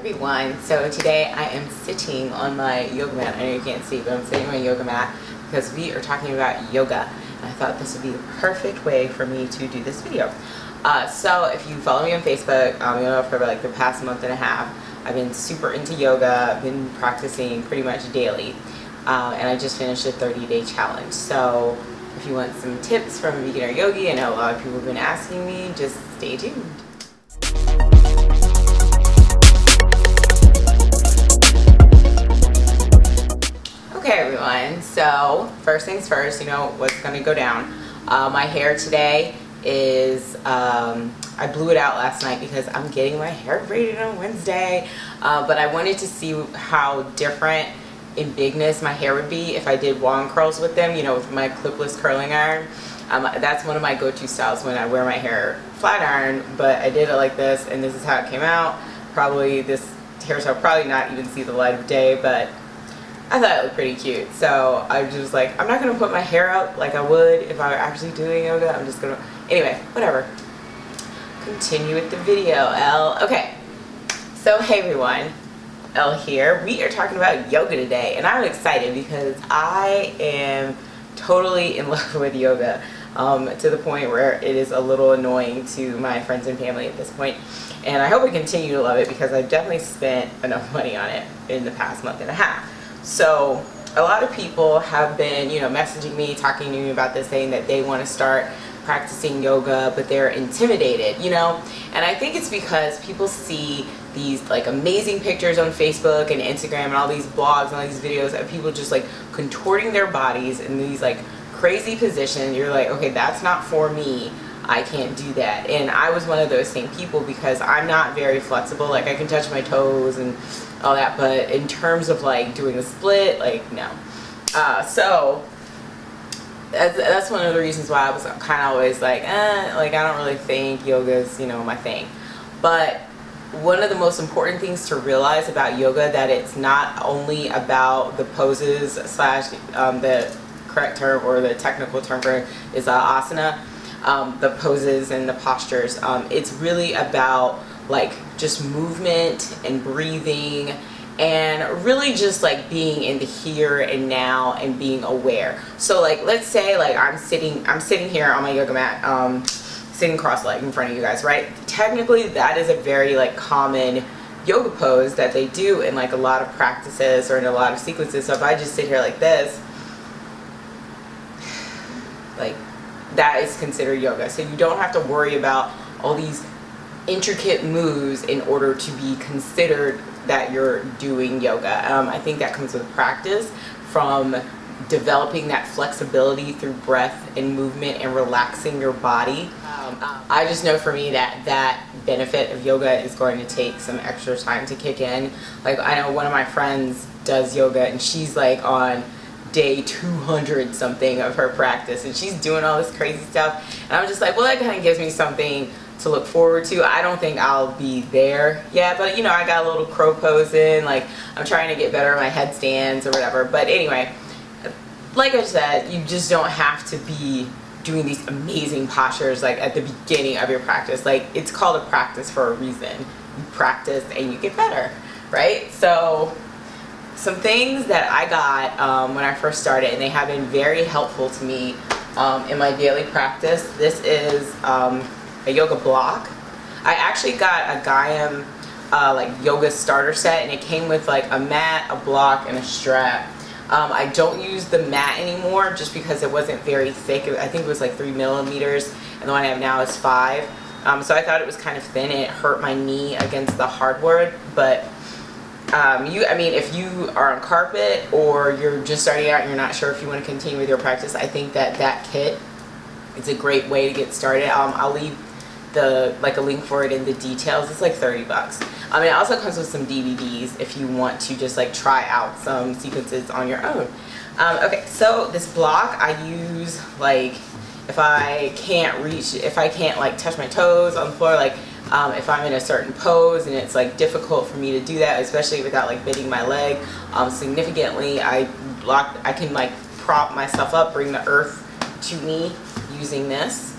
everyone. So today I am sitting on my yoga mat. I know you can't see, but I'm sitting on my yoga mat because we are talking about yoga. And I thought this would be the perfect way for me to do this video. So if you follow me on Facebook, you know, for like the past month and a half, I've been super into yoga. I've been practicing pretty much daily. And I just finished a 30-day challenge. So if you want some tips from a beginner yogi, I know a lot of people have been asking me, just stay tuned. Okay everyone, so first things first, you know what's going to go down. My hair today is, I blew it out last night because I'm getting my hair braided on Wednesday, but I wanted to see how different in bigness my hair would be if I did wand curls with them, you know, with my clipless curling iron. That's one of my go-to styles when I wear my hair flat iron, but I did it like this and this is how it came out. Probably this hairstyle will probably not even see the light of day, but I thought it looked pretty cute. So I was just like, I'm not going to put my hair up like I would if I were actually doing yoga. I'm just going to, anyway, whatever. Continue with the video, Elle. Okay, so hey everyone, Elle here. We are talking about yoga today, and I'm excited because I am totally in love with yoga, to the point where it is a little annoying to my friends and family at this point. And I hope I continue to love it because I've definitely spent enough money on it in the past month and a half. So a lot of people have been, you know, messaging me, talking to me about this, saying that they want to start practicing yoga, but they're intimidated, you know? And I think it's because people see these like amazing pictures on Facebook and Instagram and all these blogs and all these videos of people just like contorting their bodies in these like crazy positions. You're like, okay, that's not for me. I can't do that. And I was one of those same people because I'm not very flexible. Like I can touch my toes and all that, but in terms of like doing a split, like no. So that's one of the reasons why I was kind of always like I don't really think yoga's, you know, my thing. But one of the most important things to realize about yoga, that it's not only about the poses slash the correct term or the technical term for it is asana, the poses and the postures. It's really about like just movement and breathing and really just like being in the here and now and being aware. So like let's say like I'm sitting here on my yoga mat, sitting cross-legged in front of you guys, right? Technically that is a very like common yoga pose that they do in like a lot of practices or in a lot of sequences. So if I just sit here like this, like that is considered yoga. So you don't have to worry about all these intricate moves in order to be considered that you're doing yoga. I think that comes with practice, from developing that flexibility through breath and movement and relaxing your body. I just know for me that benefit of yoga is going to take some extra time to kick in. Like I know one of my friends does yoga and she's like on day 200 something of her practice and she's doing all this crazy stuff, and I'm just like, well, that kind of gives me something to look forward to. I don't think I'll be there yet, but you know, I got a little crow pose in, like I'm trying to get better at my headstands or whatever. But anyway, like I said, you just don't have to be doing these amazing postures like at the beginning of your practice. Like it's called a practice for a reason. You practice and you get better, right? So some things that I got when I first started, and they have been very helpful to me in my daily practice. This is a yoga block. I actually got a Gaiam like yoga starter set, and it came with like a mat, a block, and a strap. I don't use the mat anymore just because it wasn't very thick. I think it was like 3 millimeters, and the one I have now is 5. So I thought it was kind of thin and it hurt my knee against the hardwood. But I mean, if you are on carpet or you're just starting out and you're not sure if you want to continue with your practice, I think that kit is a great way to get started. I'll leave a link for it in the details. It's like 30 bucks. It also comes with some DVDs if you want to just like try out some sequences on your own. Okay, so this block I use like if I can't like touch my toes on the floor, like if I'm in a certain pose and it's like difficult for me to do that, especially without like bending my leg significantly, I can like prop myself up, bring the earth to me using this,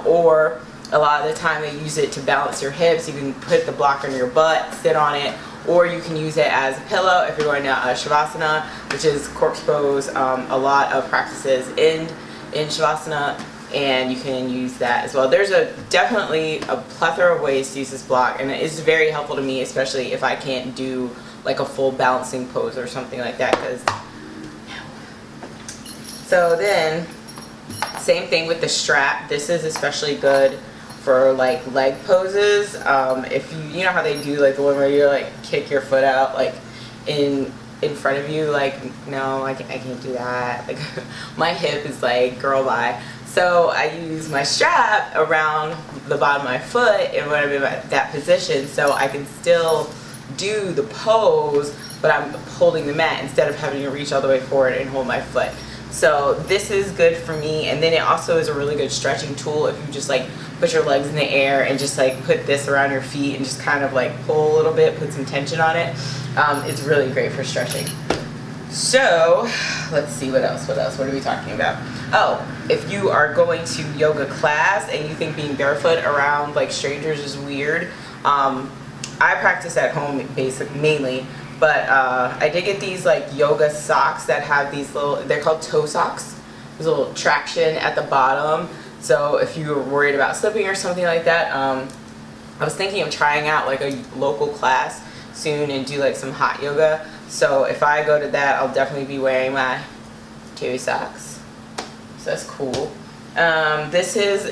or A lot of the time they use it to balance your hips. You can put the block on your butt, sit on it, or you can use it as a pillow if you're going to Shavasana, which is corpse pose. A lot of practices in Shavasana, and you can use that as well. There's definitely a plethora of ways to use this block, and it's very helpful to me, especially if I can't do like a full balancing pose or something like that. So then, same thing with the strap. This is especially good for like leg poses. If you know how they do like the one where you like kick your foot out like in front of you, like no, I can't do that. Like my hip is like girl bye. So I use my strap around the bottom of my foot and when I'm in that position, so I can still do the pose, but I'm holding the mat instead of having to reach all the way forward and hold my foot. So this is good for me, and then it also is a really good stretching tool if you just like put your legs in the air and just like put this around your feet and just kind of like pull a little bit, put some tension on it. It's really great for stretching. So let's see what else. What are we talking about? Oh, if you are going to yoga class and you think being barefoot around like strangers is weird, I practice at home mainly, but I did get these like yoga socks that have these little, they're called toe socks. There's a little traction at the bottom, so if you were worried about slipping or something like that, I was thinking of trying out like a local class soon and do like some hot yoga. So if I go to that, I'll definitely be wearing my toe socks. So that's cool. This is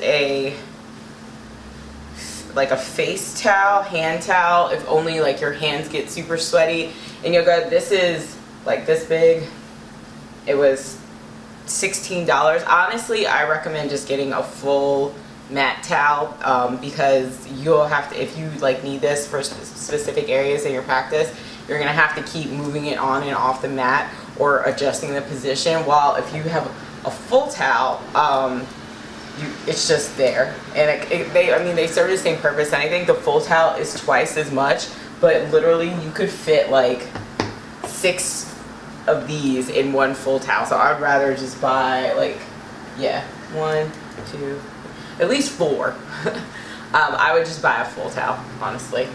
like a face towel, hand towel, if only like your hands get super sweaty in yoga. This is like this big. It was $16. Honestly, I recommend just getting a full mat towel because you'll have to, if you like need this for specific areas in your practice, you're gonna have to keep moving it on and off the mat or adjusting the position, while if you have a full towel, it's just there, and they serve the same purpose. And I think the full towel is twice as much, but literally you could fit like 6 of these in one full towel. So I'd rather just buy like, yeah, 1, 2, at least 4. I would just buy a full towel, honestly.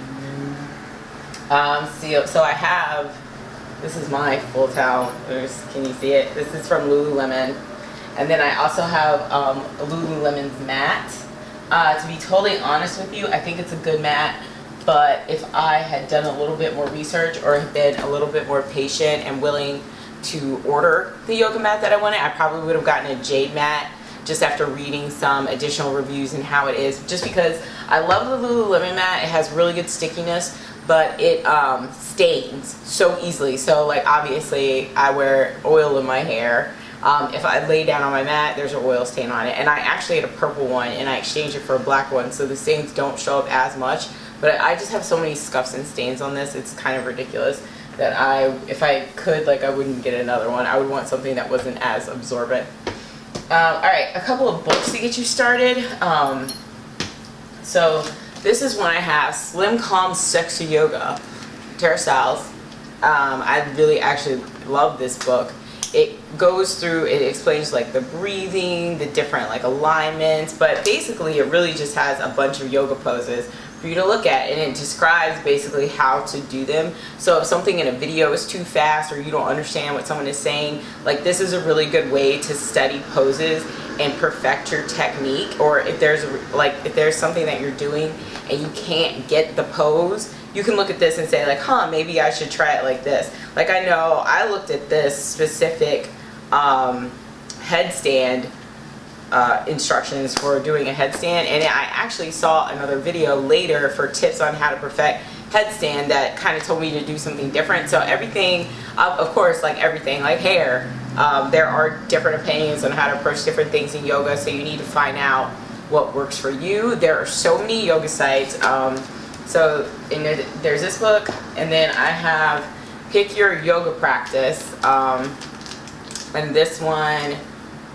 So I have, this is my full towel. Can you see it? This is from Lululemon. And then I also have Lululemon's mat. To be totally honest with you, I think it's a good mat, but if I had done a little bit more research or had been a little bit more patient and willing to order the yoga mat that I wanted, I probably would have gotten a jade mat just after reading some additional reviews and how it is. Just because I love the Lululemon mat, it has really good stickiness, but it stains so easily. So like obviously I wear oil in my hair. If I lay down on my mat, there's an oil stain on it. And I actually had a purple one and I exchanged it for a black one, so the stains don't show up as much. But I just have so many scuffs and stains on this, it's kind of ridiculous that if I could, like, I wouldn't get another one. I would want something that wasn't as absorbent. Alright, a couple of books to get you started. So this is one I have, Slim Calm Sexy Yoga, Tara Stiles. I really actually love this book. It goes through, it explains like the breathing, the different like alignments, but basically it really just has a bunch of yoga poses for you to look at, and it describes basically how to do them. So if something in a video is too fast or you don't understand what someone is saying, like this is a really good way to study poses and perfect your technique. Or if there's something that you're doing and you can't get the pose, you can look at this and say like, huh, maybe I should try it like this. Like I know I looked at this specific headstand instructions for doing a headstand, and I actually saw another video later for tips on how to perfect headstand that kind of told me to do something different. So everything, of course, like everything, like hair, there are different opinions on how to approach different things in yoga, so you need to find out what works for you. There are so many yoga sites. So there's this book, and then I have Pick Your Yoga Practice, and this one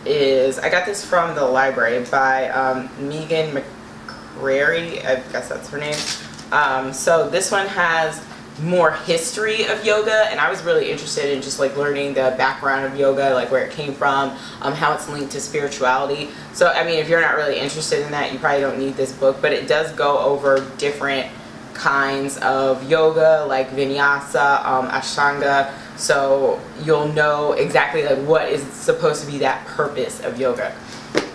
is, I got this from the library by Megan McCrary, I guess that's her name. So this one has more history of yoga, and I was really interested in just like learning the background of yoga, like where it came from, how it's linked to spirituality. So I mean, if you're not really interested in that, you probably don't need this book, but it does go over different kinds of yoga, like vinyasa, ashtanga, so you'll know exactly like what is supposed to be that purpose of yoga.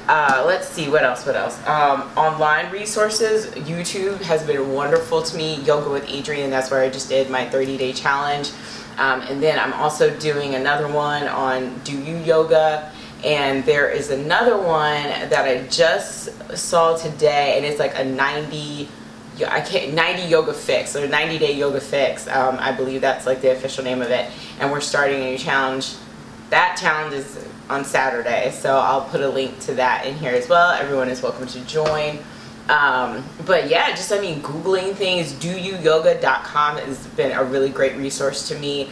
Let's see, what else? Online resources. YouTube has been wonderful to me. Yoga with Adriene, that's where I just did my 30-day challenge. And then I'm also doing another one on Do You Yoga. And there is another one that I just saw today, and it's like a 90 yoga fix, or 90-day yoga fix. I believe that's like the official name of it. And we're starting a new challenge. That challenge is on Saturday, so I'll put a link to that in here as well. Everyone is welcome to join. But yeah, just, I mean, Googling things. doyouyoga.com has been a really great resource to me.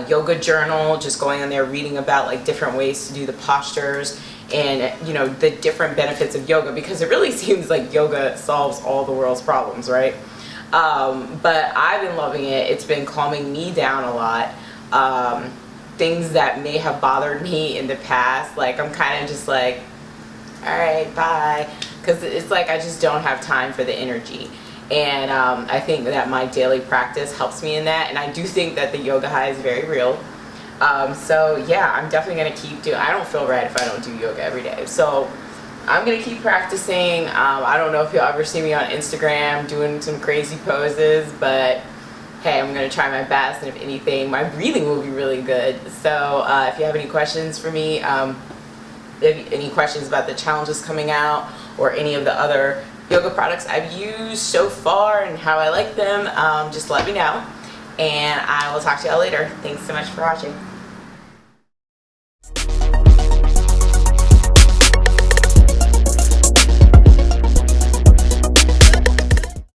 Yoga journal, just going on there reading about like different ways to do the postures and, you know, the different benefits of yoga, because it really seems like yoga solves all the world's problems, right? But I've been loving it. It's been calming me down a lot. Things that may have bothered me in the past, like I'm kind of just like, all right, bye, because it's like I just don't have time for the energy. And I think that my daily practice helps me in that, and I do think that the yoga high is very real. So yeah, I'm definitely going to keep doing. I don't feel right if I don't do yoga every day, so I'm going to keep practicing. I don't know if you'll ever see me on Instagram doing some crazy poses, but hey, I'm going to try my best, and if anything, my breathing will be really good. So if you have any questions for me, any questions about the challenges coming out or any of the other yoga products I've used so far and how I like them, just let me know, and I will talk to y'all later. Thanks so much for watching.